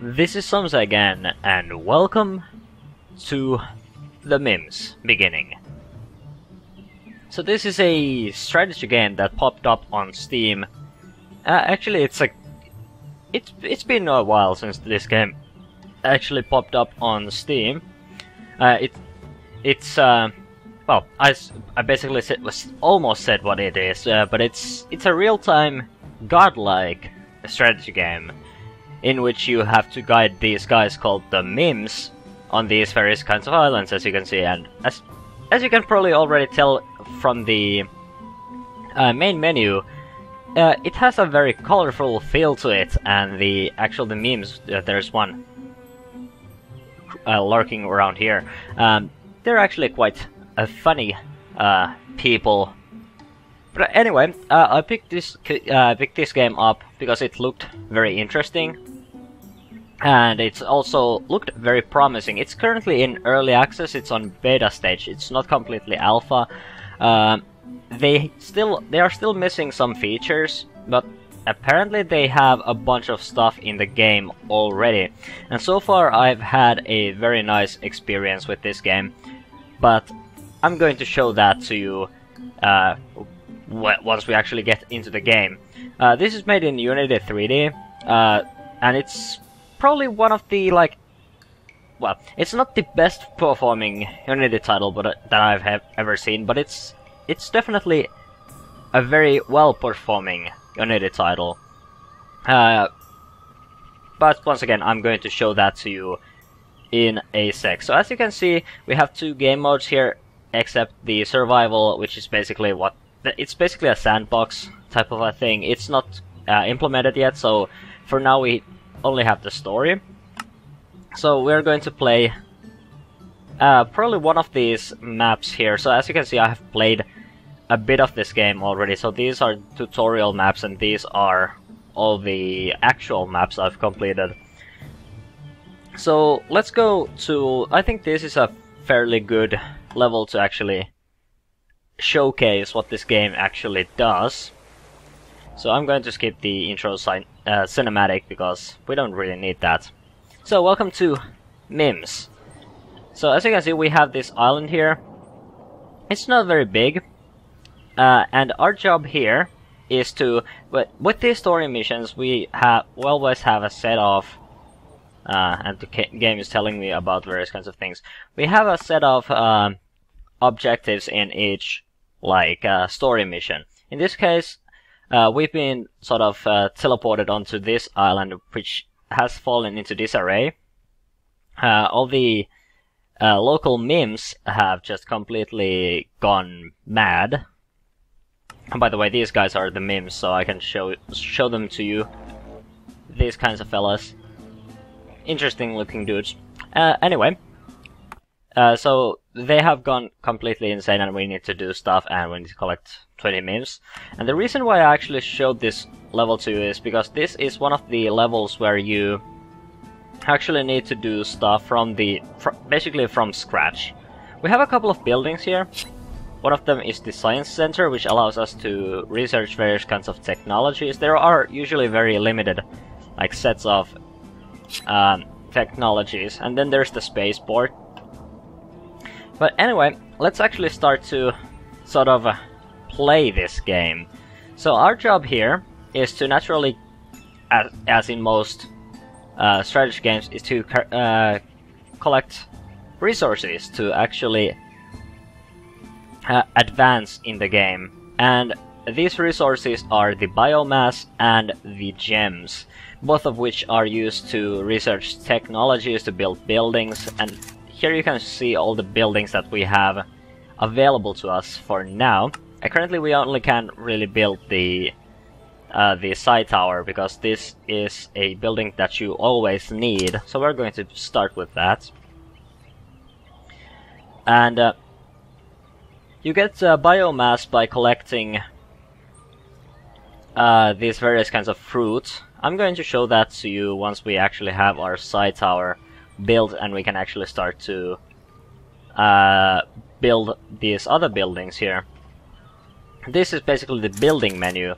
This is Samsa again, and welcome to the Mims beginning. So this is a strategy game that popped up on Steam. Actually, it's been a while since this game actually popped up on Steam. Well, I basically almost said what it is, but it's a real-time godlike strategy game in which you have to guide these guys called the Mims on these various kinds of islands, as you can see, and as you can probably already tell from the main menu, it has a very colorful feel to it, and the Mims, there's one lurking around here, they're actually quite funny people. But anyway, I picked this game up because it looked very interesting, and it's also looked very promising. It's currently in early access. It's on beta stage. It's not completely alpha. They are still missing some features, but apparently they have a bunch of stuff in the game already. And so far, I've had a very nice experience with this game. But I'm going to show that to you once we actually get into the game. This is made in Unity 3D, and it's probably one of the, well, it's not the best performing Unity title that I've ever seen, but it's definitely a very well performing Unity title. But once again, I'm going to show that to you in a sec. So as you can see, we have two game modes here, except the survival, which is basically it's basically a sandbox type of a thing. It's not implemented yet, so for now we only have the story. So we're going to play probably one of these maps here. So as you can see, I have played a bit of this game already. So these are tutorial maps, and these are all the actual maps I've completed. So let's go to, I think this is a fairly good level to actually showcase what this game actually does. So I'm going to skip the intro cinematic because we don't really need that. So welcome to Mims. So as you can see, we have this island here. It's not very big, and our job here is to, with these story missions, we always have a set of and the game is telling me about various kinds of things. We have a set of objectives in each, story mission. In this case, we've been sort of teleported onto this island, which has fallen into disarray. All the local Mims have just completely gone mad. And by the way, these guys are the Mims, so I can show them to you. These kinds of fellas. Interesting looking dudes. Anyway, so they have gone completely insane, and we need to do stuff, and we need to collect 20 Mims. And the reason why I actually showed this level to you is because this is one of the levels where you actually need to do stuff basically from scratch. We have a couple of buildings here. One of them is the science center, which allows us to research various kinds of technologies. There are usually very limited sets of technologies, and then there's the spaceport. But anyway, let's actually start to sort of play this game. So our job here is to naturally, as in most strategy games, is to collect resources to actually advance in the game. And these resources are the biomass and the gems, both of which are used to research technologies to build buildings. And here you can see all the buildings that we have available to us for now. Currently we only can really build the side tower, because this is a building that you always need. So we're going to start with that. And you get biomass by collecting these various kinds of fruits. I'm going to show that to you once we actually have our side tower built, and we can actually start to build these other buildings here. This is basically the building menu.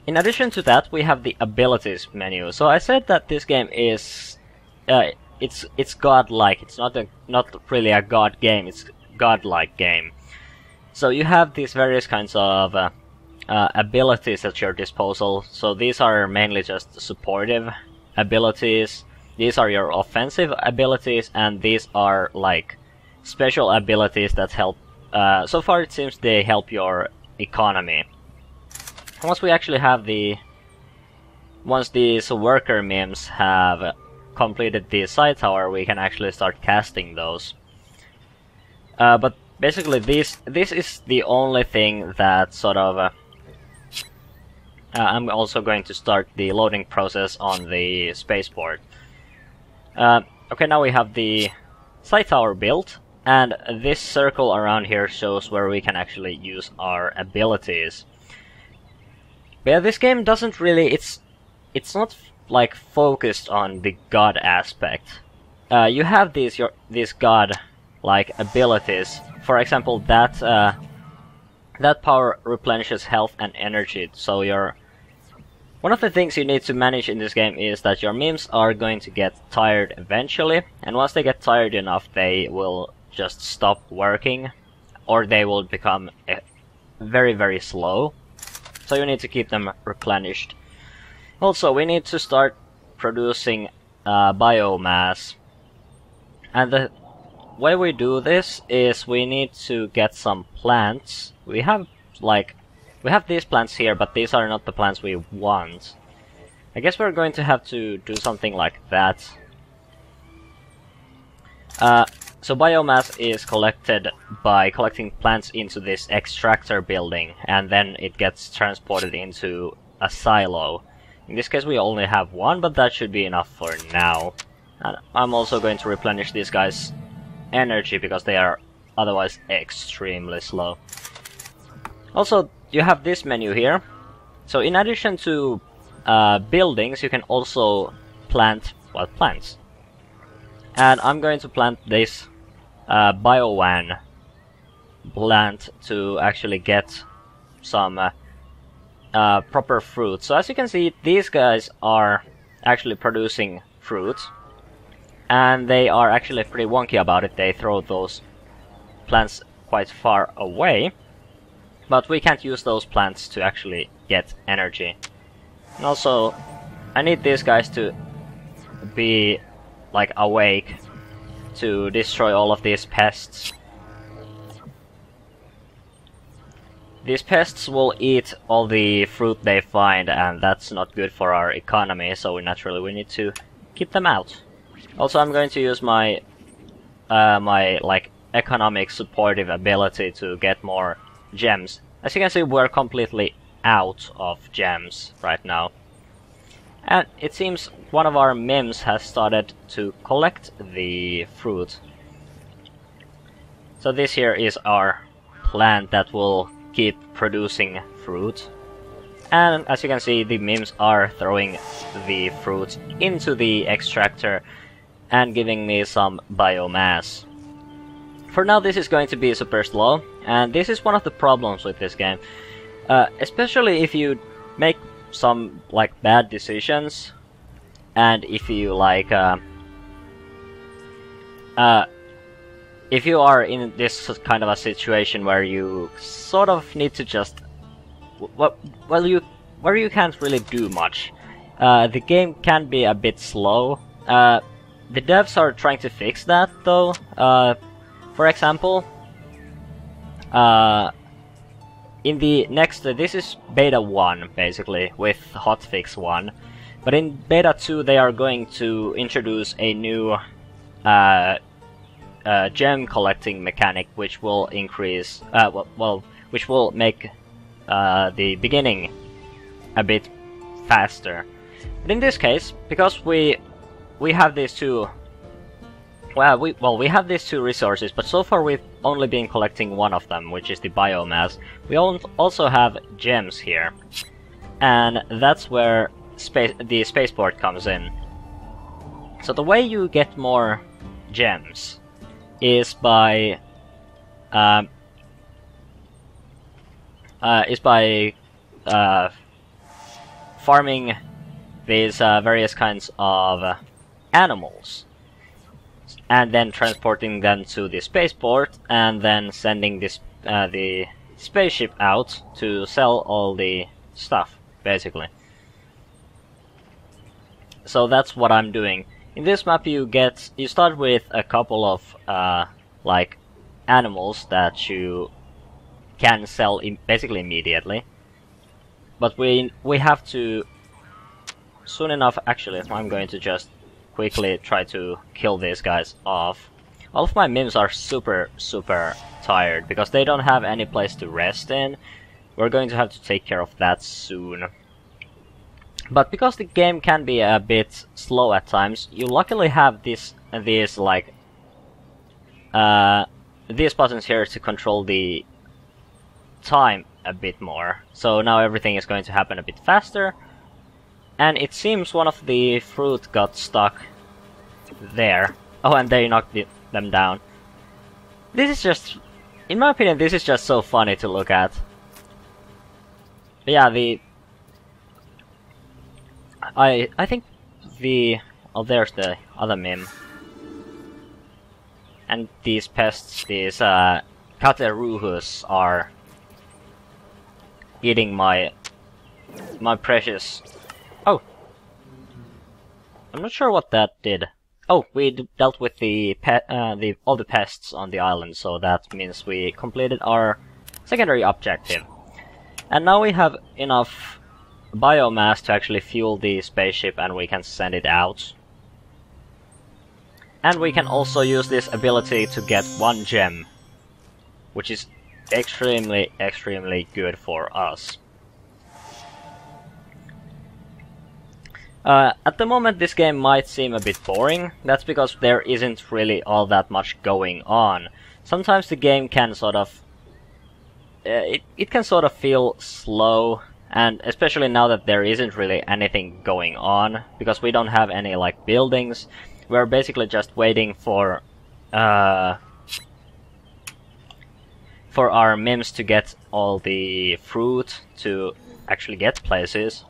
In addition to that, we have the abilities menu. So I said that this game is it's godlike. It's not really a god game. It's godlike game. So you have these various kinds of abilities at your disposal. So these are mainly just supportive abilities. These are your offensive abilities, and these are like special abilities that help. So far, it seems they help your economy. Once we actually have once these worker Mims have completed the side tower, we can actually start casting those. But basically, this is the only thing that sort of. I'm also going to start the loading process on the spaceport. Okay, now we have the side tower built, and this circle around here shows where we can actually use our abilities. But yeah, this game doesn't really. It's not like focused on the god aspect. You have these god like abilities. For example, that power replenishes health and energy. So one of the things you need to manage in this game is that your Mims are going to get tired eventually, and once they get tired enough, they will just stop working, or they will become very, very slow. So you need to keep them replenished. Also, we need to start producing biomass, and the way we do this is we need to get some plants. We have these plants here, but these are not the plants we want. I guess we're going to have to do something like that. So biomass is collected by collecting plants into this extractor building, and then it gets transported into a silo. In this case we only have one, but that should be enough for now. And I'm also going to replenish these guys' energy, because they are otherwise extremely slow. Also, you have this menu here. So in addition to buildings, you can also plant, well, plants. And I'm going to plant this Biowan plant to actually get some proper fruit. So as you can see, these guys are actually producing fruit, and they are actually pretty wonky about it. They throw those plants quite far away, but we can't use those plants to actually get energy. And also, I need these guys to be like awake to destroy all of these pests. These pests will eat all the fruit they find, and that's not good for our economy, so naturally we need to keep them out. Also, I'm going to use my like economic supportive ability to get more gems. As you can see, we're completely out of gems right now. And it seems one of our Mims has started to collect the fruit. So this here is our plant that will keep producing fruit. And as you can see, the Mims are throwing the fruit into the extractor and giving me some biomass. For now, this is going to be super slow, and this is one of the problems with this game. Especially if you make some like bad decisions, and if you like if you are in this kind of a situation where you sort of need to just where you can't really do much. The game can be a bit slow. The devs are trying to fix that though. For example, in the next, this is beta 1 basically, with hotfix 1. But in beta 2 they are going to introduce a new gem collecting mechanic, which will increase, which will make the beginning a bit faster. But in this case, because we have these two, we have these two resources, but so far we've only been collecting one of them, which is the biomass. We also have gems here, and that's where the spaceport comes in. So the way you get more gems is by farming these various kinds of animals, and then transporting them to the spaceport, and then sending this the spaceship out to sell all the stuff, basically. So that's what I'm doing. In this map you start with a couple of like animals that you can sell basically immediately. But we have to soon enough. Actually, I'm going to just quickly try to kill these guys off. All of my Mims are super tired because they don't have any place to rest in. We're going to have to take care of that soon. But because the game can be a bit slow at times, you luckily have these like these buttons here to control the time a bit more. So now everything is going to happen a bit faster. And it seems one of the fruit got stuck there. Oh, and they knocked them down. This is just, in my opinion, this is just so funny to look at. But yeah, I think oh, there's the other Mim. And these pests, these Cateruhus, are eating my precious. Oh, I'm not sure what that did. Oh, we dealt with all the pests on the island, so that means we completed our secondary objective. And now we have enough biomass to actually fuel the spaceship, and we can send it out. And we can also use this ability to get 1 gem, which is extremely good for us. At the moment this game might seem a bit boring. That's because there isn't really all that much going on. Sometimes the game can sort of it can sort of feel slow, and especially now that there isn't really anything going on, because we don't have any like buildings. We're basically just waiting for our Mims to get all the fruit to actually get places.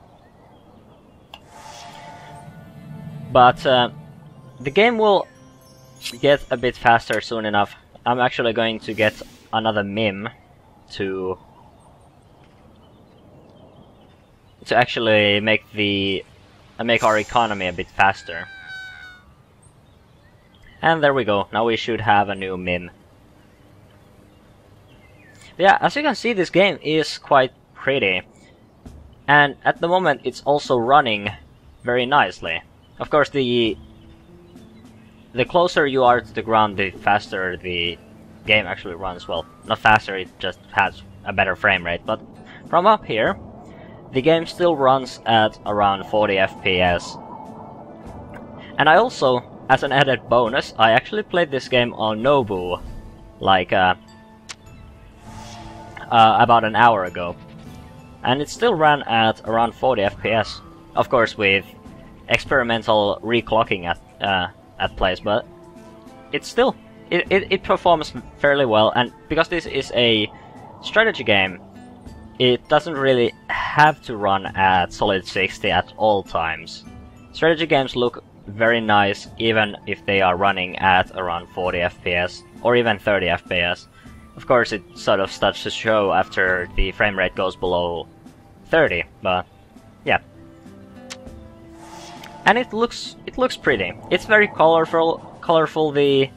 But the game will get a bit faster soon enough. I'm actually going to get another Mim to actually make our economy a bit faster. And there we go. Now we should have a new Mim. Yeah, as you can see, this game is quite pretty. And at the moment it's also running very nicely. Of course, the closer you are to the ground, the faster the game actually runs. Well, not faster, it just has a better frame rate. But from up here, the game still runs at around 40 FPS. And I also, as an added bonus, I actually played this game on Nobu, like about an hour ago. And it still ran at around 40 FPS. Of course, with experimental reclocking at plays, but it's still it performs fairly well. And because this is a strategy game, it doesn't really have to run at solid 60 at all times. Strategy games look very nice even if they are running at around 40 FPS or even 30 FPS. Of course, it sort of starts to show after the frame rate goes below 30, but yeah. And it looks pretty. It's very colorful. The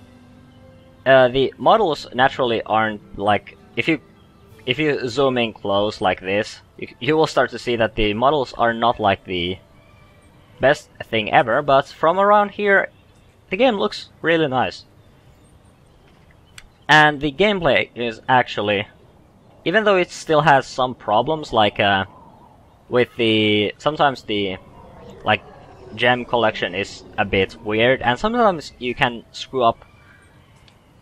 models naturally aren't like, if you zoom in close like this, you will start to see that the models are not like the best thing ever, but from around here the game looks really nice. And the gameplay is actually, even though it still has some problems, like with sometimes the like gem collection is a bit weird, and sometimes you can screw up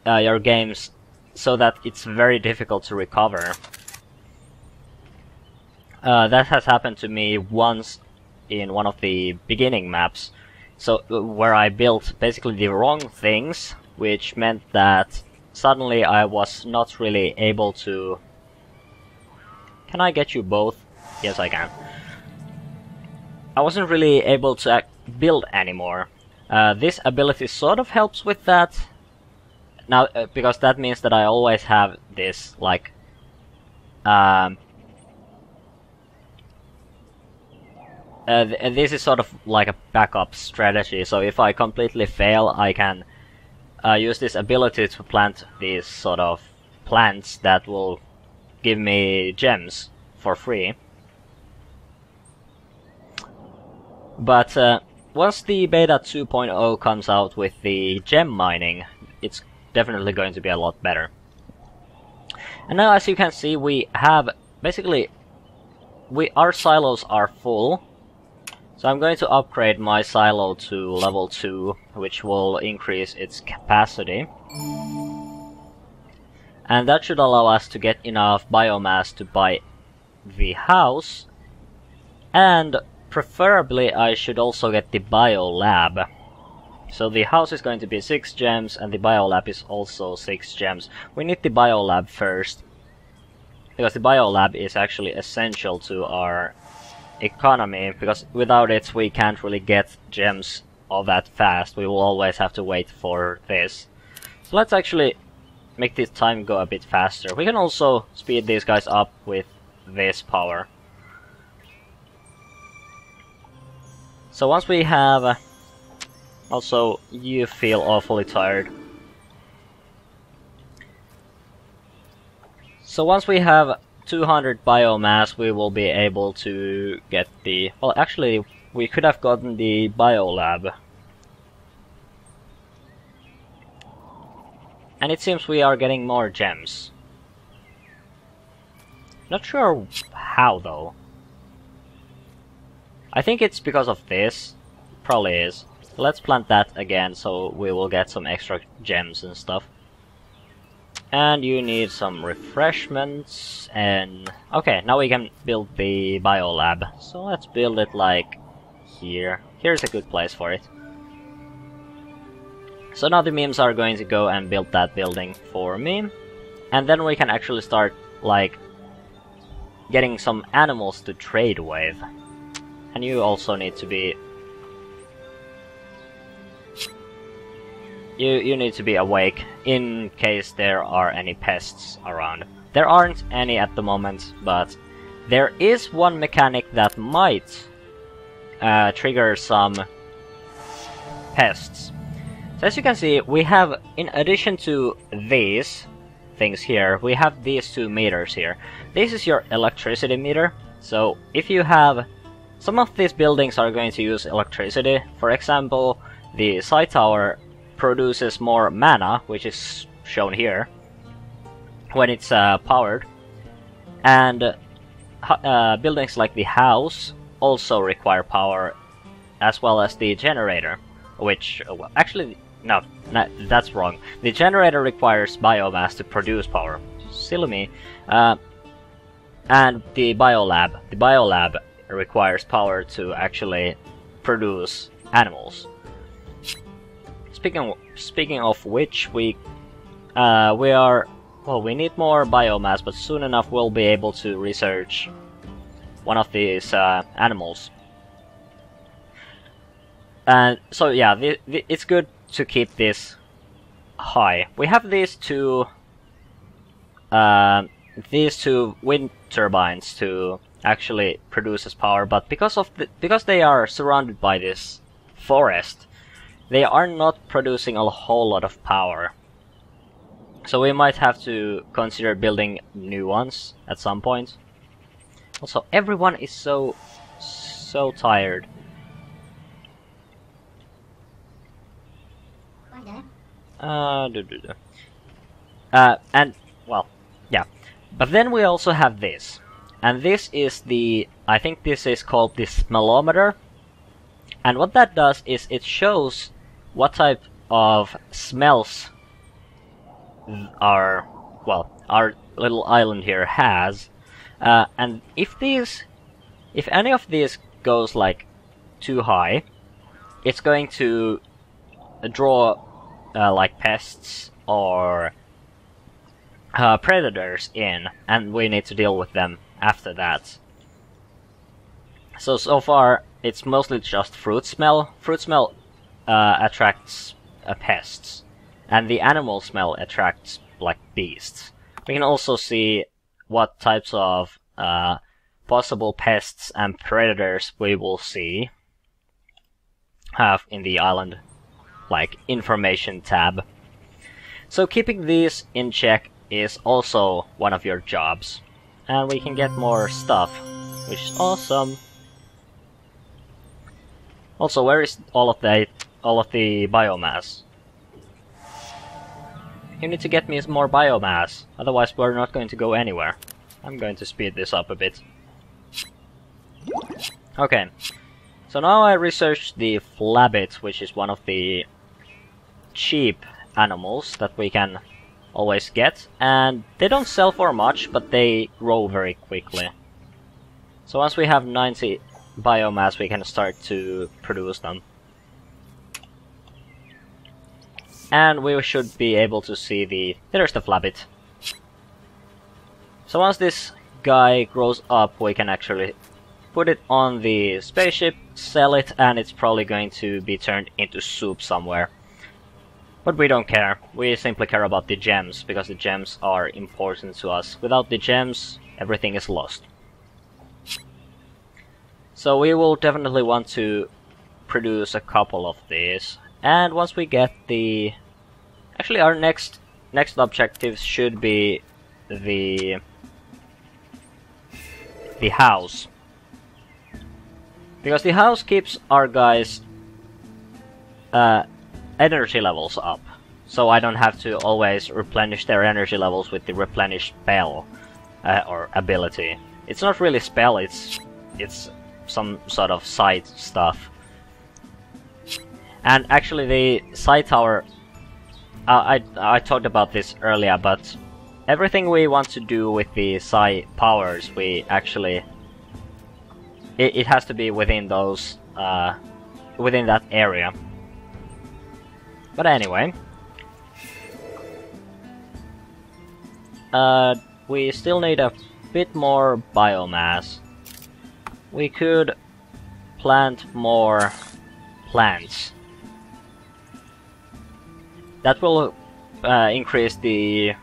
your games so that it's very difficult to recover. That has happened to me once in one of the beginning maps, so where I built basically the wrong things, which meant that suddenly I was not really able to... Can I get you both? Yes, I can. I wasn't really able to build anymore, This ability sort of helps with that. Now, because that means that I always have this, like, this is sort of like a backup strategy, so if I completely fail, I can use this ability to plant these sort of plants that will give me gems for free. But once the beta 2.0 comes out with the gem mining, it's definitely going to be a lot better. And now, as you can see, we have basically our silos are full. So I'm going to upgrade my silo to level 2, which will increase its capacity. And that should allow us to get enough biomass to buy the house. And preferably I should also get the biolab. So the house is going to be 6 gems and the biolab is also 6 gems. We need the biolab first, because the biolab is actually essential to our economy, because without it we can't really get gems all that fast. We will always have to wait for this. So let's actually make this time go a bit faster. We can also speed these guys up with this power. So once we have... also, you feel awfully tired. So once we have 200 biomass, we will be able to get the... well, actually, we could have gotten the biolab. And it seems we are getting more gems. Not sure how, though. I think it's because of this. Probably is. Let's plant that again, so we will get some extra gems and stuff. And you need some refreshments, and... okay, now we can build the biolab. So let's build it like here. Here's a good place for it. So now the Mims are going to go and build that building for me. And then we can actually start, like, getting some animals to trade with. And you also need to be... You need to be awake in case there are any pests around. There aren't any at the moment, but there is one mechanic that might trigger some pests. So as you can see, we have, in addition to these things here, we have these 2 meters here. This is your electricity meter. So if you have... some of these buildings are going to use electricity. For example, the Psi Tower produces more mana, which is shown here, when it's powered. And buildings like the house also require power, as well as the generator, which... well, actually, no, that's wrong. The generator requires biomass to produce power. Silly me. And the biolab requires power to actually produce animals. Speaking of which, we are... well, we need more biomass, but soon enough we'll be able to research one of these animals. And so yeah, it's good to keep this high. We have these two wind turbines to actually produce as power, but because they are surrounded by this forest, they are not producing a whole lot of power. So we might have to consider building new ones at some point. Also, everyone is so tired. And, well, yeah. But then we also have this. And this is the... I think this is called the smellometer. And what that does is it shows what type of smells our little island here has. And if any of these goes like too high, it's going to draw like pests or predators in, and we need to deal with them after that. So far it's mostly just fruit smell. Fruit smell attracts pests, and the animal smell attracts like beasts. We can also see what types of possible pests and predators we will have in the island like information tab. So keeping these in check is also one of your jobs, and we can get more stuff, which is awesome. Also, where is all of the biomass? You need to get me some more biomass, otherwise we're not going to go anywhere. I'm going to speed this up a bit. Okay, so now I researched the flabbit, which is one of the cheap animals that we can always get, and they don't sell for much, but they grow very quickly. So once we have 90 biomass, we can start to produce them. And we should be able to see there's the flabbit. So once this guy grows up, we can actually put it on the spaceship, sell it, and it's probably going to be turned into soup somewhere. But we don't care. We simply care about the gems, because the gems are important to us. Without the gems, everything is lost. So we will definitely want to produce a couple of these. And once we get the... Actually, our next objective should be the house. Because the house keeps our guys' energy levels up. So I don't have to always replenish their energy levels with the replenish spell or ability. It's not really spell, it's some sort of sight stuff. And actually the sight tower, I talked about this earlier, but everything we want to do with the psi powers, we actually... It has to be within those, within that area. But anyway. We still need a bit more biomass. We could plant more plants. That will increase the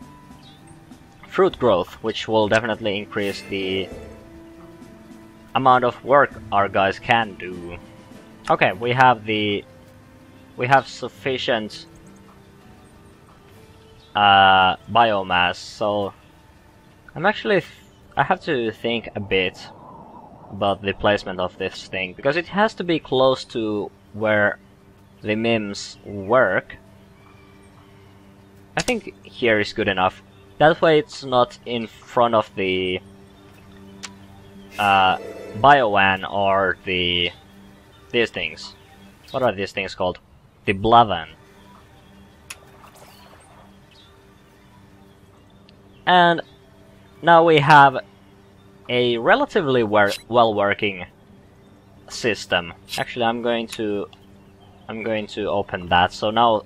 fruit growth, which will definitely increase the amount of work our guys can do. Okay, we have sufficient biomass, so I have to think a bit about the placement of this thing, because it has to be close to where the Mims work. I think here is good enough. That way it's not in front of the Biowan or these things. What are these things called? The Blavan. And now we have a relatively well-working system. Actually, I'm going to open that. So now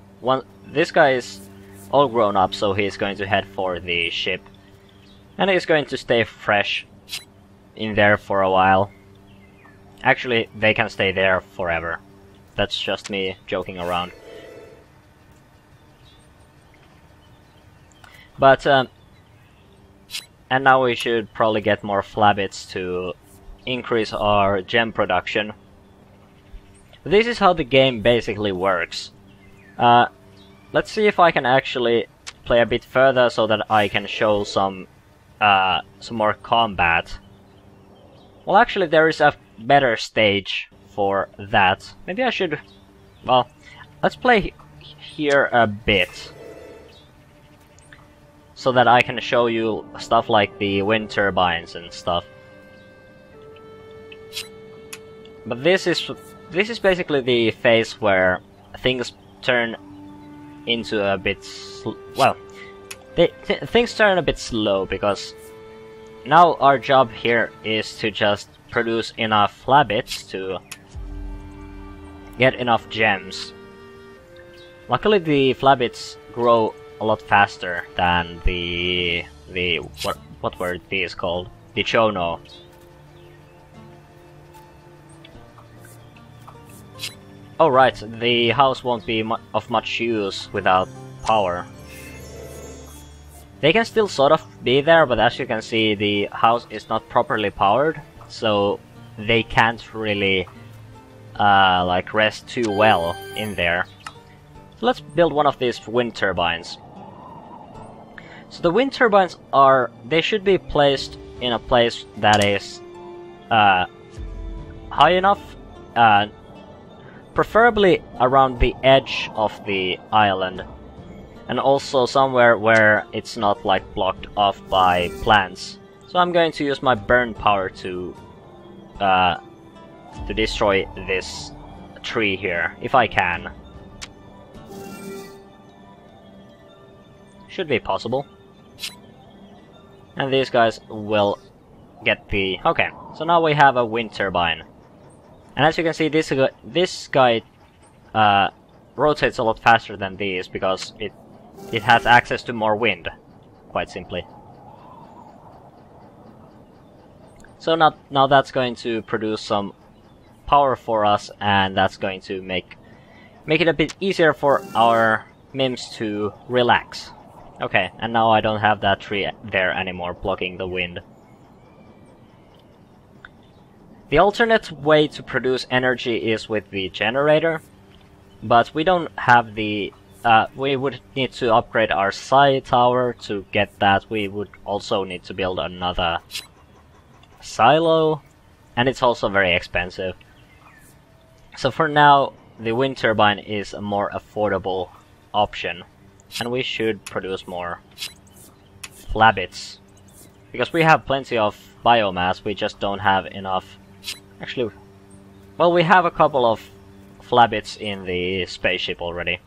this guy is all grown up, so he's going to head for the ship, and he's going to stay fresh in there for a while. Actually, they can stay there forever. That's just me joking around. But and now we should probably get more flabbits to increase our gem production. This is how the game basically works. Let's see if I can actually play a bit further so that I can show some more combat. Well, actually, there is a better stage for that. Maybe I should... Well, let's play here a bit, so that I can show you stuff like the wind turbines and stuff. But this is basically the phase where things turn into a bit things turn a bit slow, because now our job here is to just produce enough flabbits to get enough gems. Luckily, the flabbits grow a lot faster than the what were these called? The chono. Oh right, the house won't be of much use without power. They can still sort of be there, but as you can see, the house is not properly powered, so they can't really like rest too well in there. So let's build one of these wind turbines. So the wind turbines they should be placed in a place that is high enough, preferably around the edge of the island, and also somewhere where it's not like blocked off by plants. So I'm going to use my burn power to destroy this tree here, if I can. Should be possible. And these guys will get the... Okay, so now we have a wind turbine. And as you can see, this guy rotates a lot faster than these, because it has access to more wind, quite simply. So now that's going to produce some power for us, and that's going to make it a bit easier for our Mims to relax. Okay, and now I don't have that tree there anymore blocking the wind. The alternate way to produce energy is with the generator, but we don't have the... we would need to upgrade our side tower to get that. We would also need to build another silo, and it's also very expensive. So for now, the wind turbine is a more affordable option, and we should produce more flabbits, because we have plenty of biomass, we just don't have enough. Actually, well, we have a couple of flabbits in the spaceship already.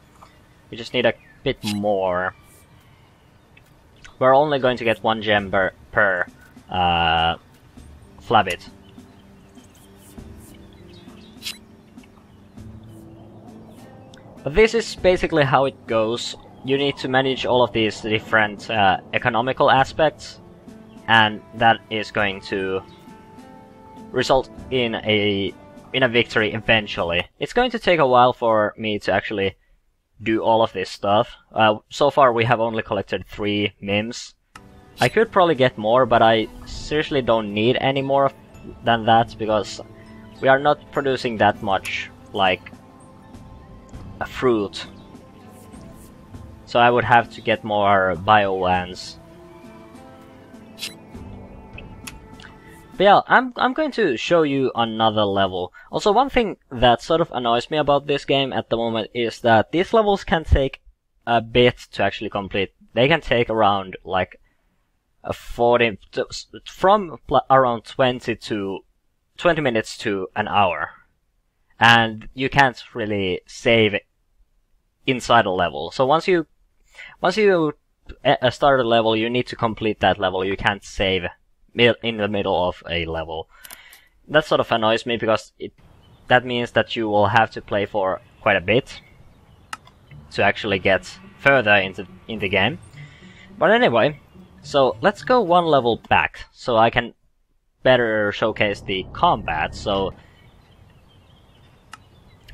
We just need a bit more. We're only going to get 1 gem per flabbit. But this is basically how it goes. You need to manage all of these different economical aspects, and that is going to result in a victory eventually. It's going to take a while for me to actually do all of this stuff. So far we have only collected 3 Mims. I could probably get more, but I seriously don't need any more than that, because we are not producing that much, like, a fruit. So I would have to get more biolands. But yeah, I'm going to show you another level. Also, one thing that sort of annoys me about this game at the moment is that these levels can take a bit to actually complete. They can take around like a 40 from around 20 minutes to an hour, and you can't really save inside a level. So once you start a level, you need to complete that level. You can't save in the middle of a level. That sort of annoys me, because that means that you will have to play for quite a bit to actually get further in the game. But anyway, so let's go 1 level back so I can better showcase the combat. So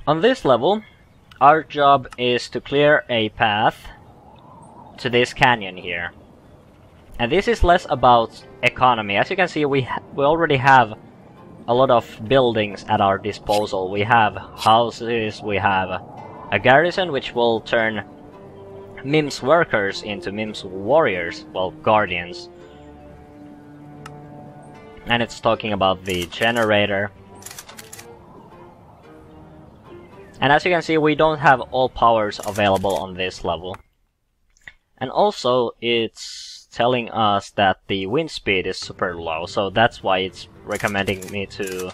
on this level, our job is to clear a path to this canyon here. And this is less about economy. As you can see, we already have a lot of buildings at our disposal. We have houses, we have a garrison, which will turn Mims workers into Mims warriors, well, guardians. And it's talking about the generator. And as you can see, we don't have all powers available on this level. And also, it's telling us that the wind speed is super low, so that's why it's recommending me to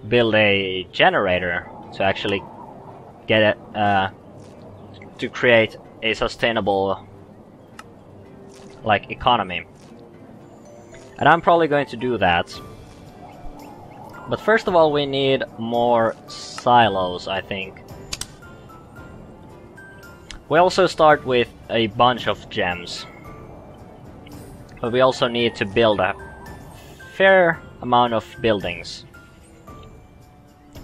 build a generator to actually get it, to create a sustainable, like, economy. And I'm probably going to do that. But first of all, we need more silos, I think. We also start with a bunch of gems. But we also need to build a fair amount of buildings.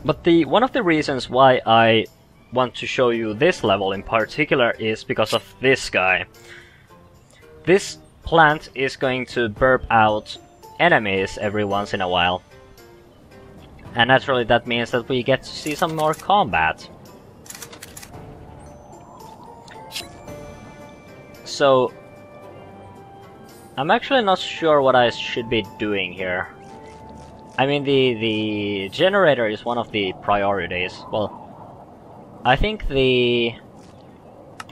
But one of the reasons why I want to show you this level in particular is because of this guy. This plant is going to burp out enemies every once in a while. And naturally that means that we get to see some more combat. So I'm actually not sure what I should be doing here. I mean, the generator is one of the priorities. Well, I think the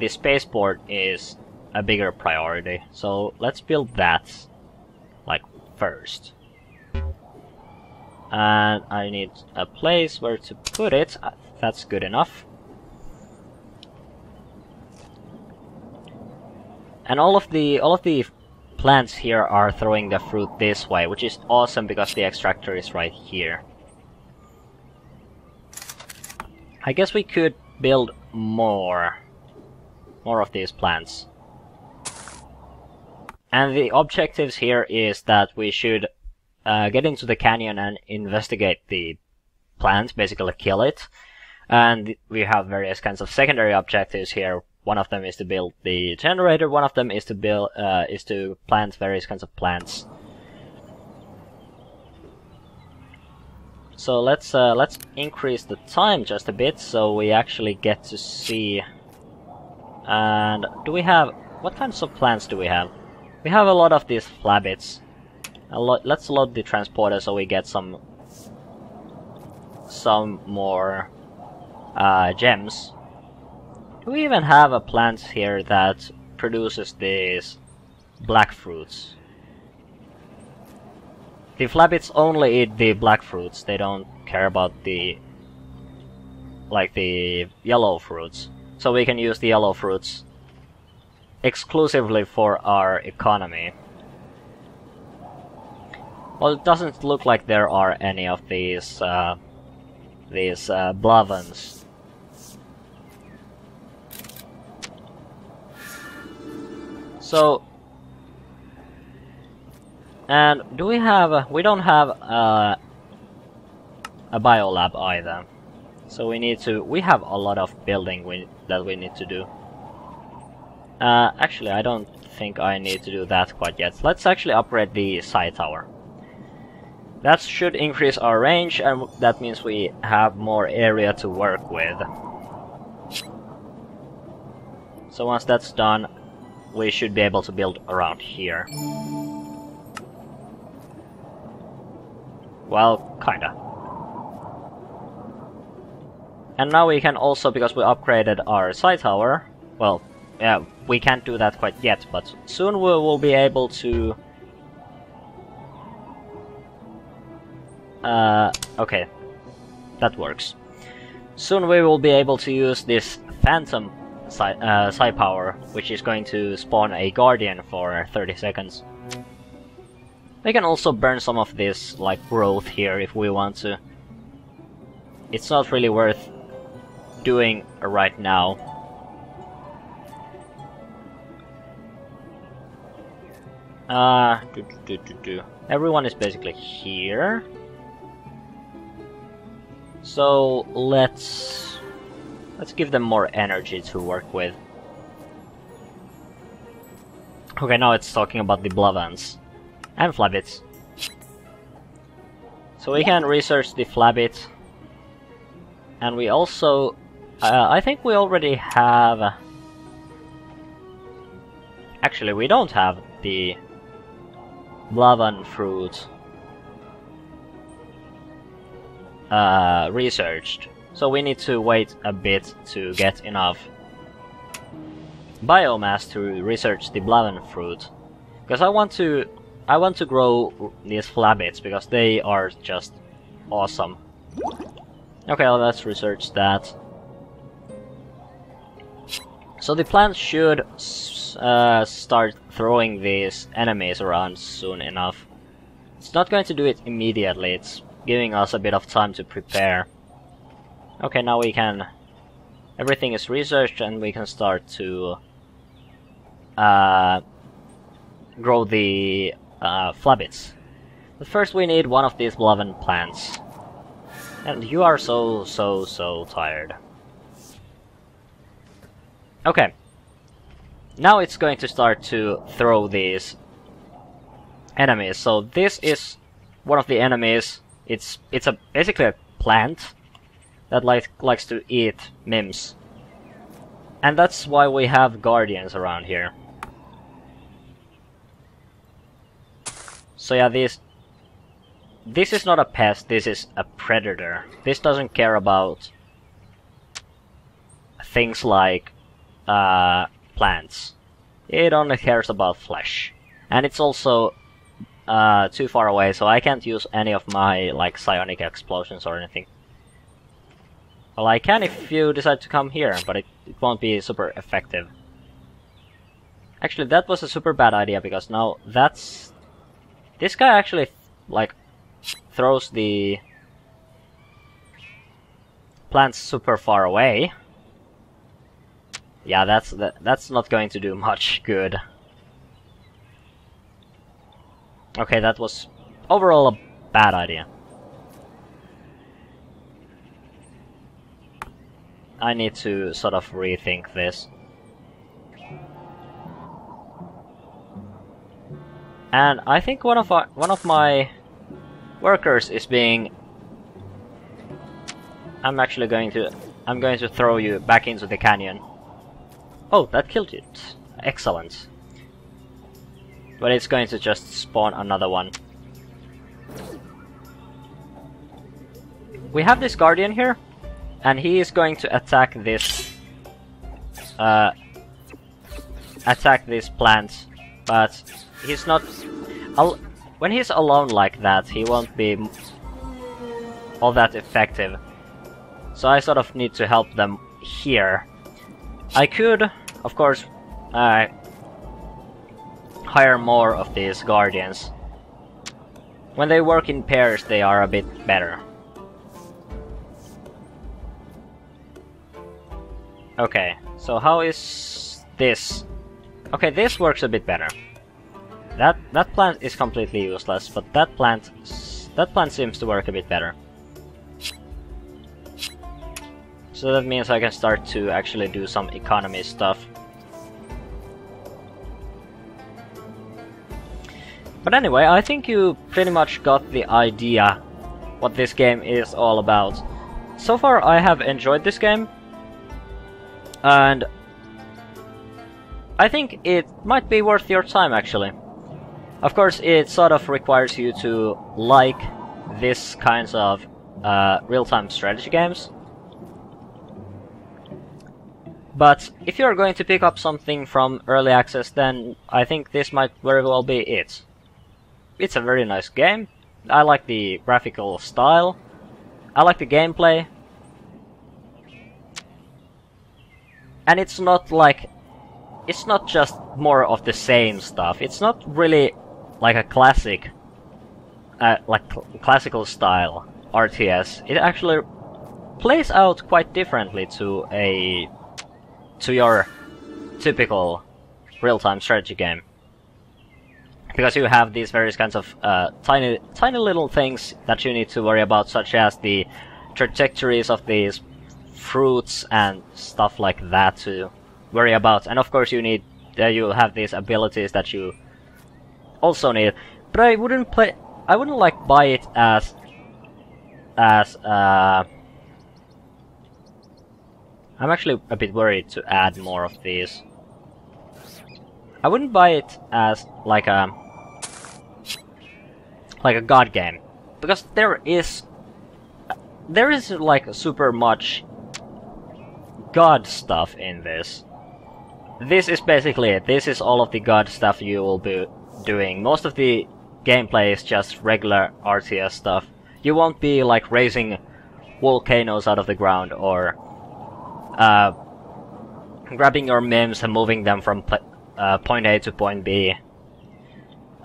spaceport is a bigger priority. So let's build that, like, first. And I need a place where to put it. That's good enough. And all of the plants here are throwing the fruit this way, which is awesome because the extractor is right here. I guess we could build more of these plants. And the objectives here is that we should get into the canyon and investigate the plant, basically kill it. And we have various kinds of secondary objectives here. One of them is to build the generator, one of them is to build to plant various kinds of plants. So let's increase the time just a bit so we actually get to see. And do we have, what kinds of plants do we have? We have a lot of these flabbits. Let's load the transporter so we get some more gems. Do we even have a plant here that produces these black fruits? The flabbits only eat the black fruits. They don't care about the yellow fruits. So we can use the yellow fruits exclusively for our economy. Well, it doesn't look like there are any of these blavans. So, and do we have? We don't have a biolab either. So we need to. We have a lot of building that we need to do. Actually, I don't think I need to do that quite yet. Let's actually upgrade the psi tower. That should increase our range, and that means we have more area to work with. So once that's done, we should be able to build around here. Well, kinda. And now we can also, because we upgraded our psi tower, well, yeah, we can't do that quite yet, but soon we will be able to... okay, that works. Soon we will be able to use this phantom psi power, which is going to spawn a guardian for 30 seconds. We can also burn some of this, like, growth here if we want to. It's not really worth doing right now. Everyone is basically here. So let's give them more energy to work with. Okay, now it's talking about the blavans and flabbits. So we can research the flabbit, and we also, I think we already have. Actually, we don't have the blavan fruit researched. So we need to wait a bit to get enough biomass to research the blavan fruit, because I want to grow these flabbits because they are just awesome. Okay, well, let's research that. So the plant should start throwing these enemies around soon enough. It's not going to do it immediately. It's giving us a bit of time to prepare. Okay, now we can... everything is researched and we can start to grow the flabbits. But first we need one of these blavan plants. And you are so tired. Okay. Now it's going to start to throw these enemies. So this is one of the enemies. It's basically a plant that likes to eat Mims. And that's why we have guardians around here. So yeah, this is not a pest, this is a predator. This doesn't care about things like plants. It only cares about flesh. And it's also too far away, so I can't use any of my like psionic explosions or anything. Well, I can if you decide to come here, but it won't be super effective. Actually, that was a super bad idea, because now that's... This guy actually, like, throws the plants super far away. Yeah, that's not going to do much good. Okay, that was overall a bad idea. I need to sort of rethink this. And I think one of my workers is being... I'm going to throw you back into the canyon. Oh, that killed it. Excellent. But it's going to just spawn another one. We have this guardian here, and he is going to attack this plant, but he's not... when he's alone like that, he won't be all that effective. So I sort of need to help them here. I could, of course, hire more of these guardians. When they work in pairs, they are a bit better. Okay, so how is this? Okay, this works a bit better. That plant is completely useless, but that plant seems to work a bit better. So that means I can start to actually do some economy stuff. But anyway, I think you pretty much got the idea what this game is all about. So far I have enjoyed this game, and I think it might be worth your time actually. Of course, it sort of requires you to like this kinds of real-time strategy games. But if you're going to pick up something from early access, then I think this might very well be it. It's a very nice game. I like the graphical style. I like the gameplay. And it's not like... It's not just more of the same stuff. It's not really like a classic... classical style RTS. It actually plays out quite differently to your typical real-time strategy game. Because you have these various kinds of tiny little things that you need to worry about, such as the trajectories of these fruits and stuff like that to worry about. And of course you need you have these abilities that you also need. But I wouldn't like buy it as I'm actually a bit worried to add more of these. I wouldn't buy it as like a god game, because there is like super much god stuff in this. This is basically it. This is all of the god stuff you will be doing. Most of the gameplay is just regular RTS stuff. You won't be like raising volcanoes out of the ground or grabbing your Mims and moving them from point A to point B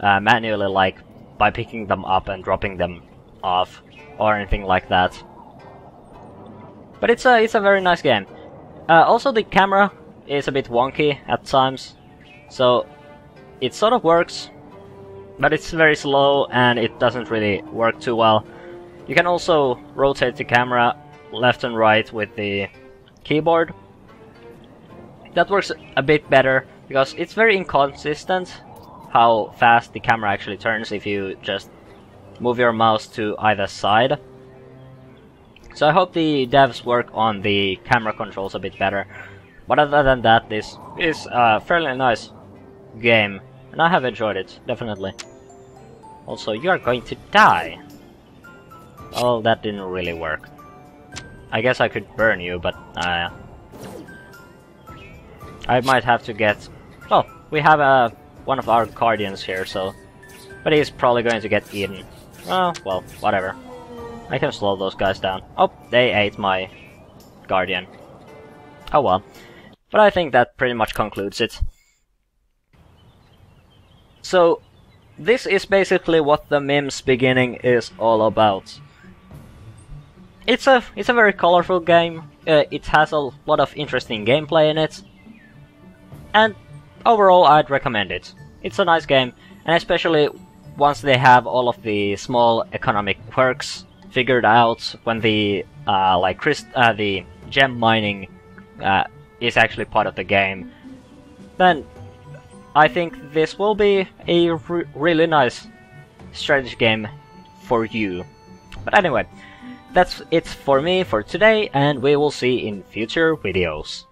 manually, like by picking them up and dropping them off or anything like that. But it's a very nice game. Also, the camera is a bit wonky at times, so it sort of works, but it's very slow and it doesn't really work too well. You can also rotate the camera left and right with the keyboard. That works a bit better, because it's very inconsistent how fast the camera actually turns if you just move your mouse to either side. So I hope the devs work on the camera controls a bit better. But other than that, this is a fairly nice game, and I have enjoyed it, definitely. Also, you are going to die. Well, that didn't really work. I guess I could burn you, but I might have to get... Oh, we have one of our guardians here, so... But he's probably going to get eaten. Oh, well, whatever. I can slow those guys down. Oh, they ate my guardian. Oh well. But I think that pretty much concludes it. So, this is basically what the Mims beginning is all about. It's a very colorful game. It has a lot of interesting gameplay in it. And overall, I'd recommend it. It's a nice game, and especially once they have all of the small economic quirks figured out, when the the gem mining is actually part of the game, then I think this will be a really nice strategy game for you. But anyway, that's it for me for today, and we will see in future videos.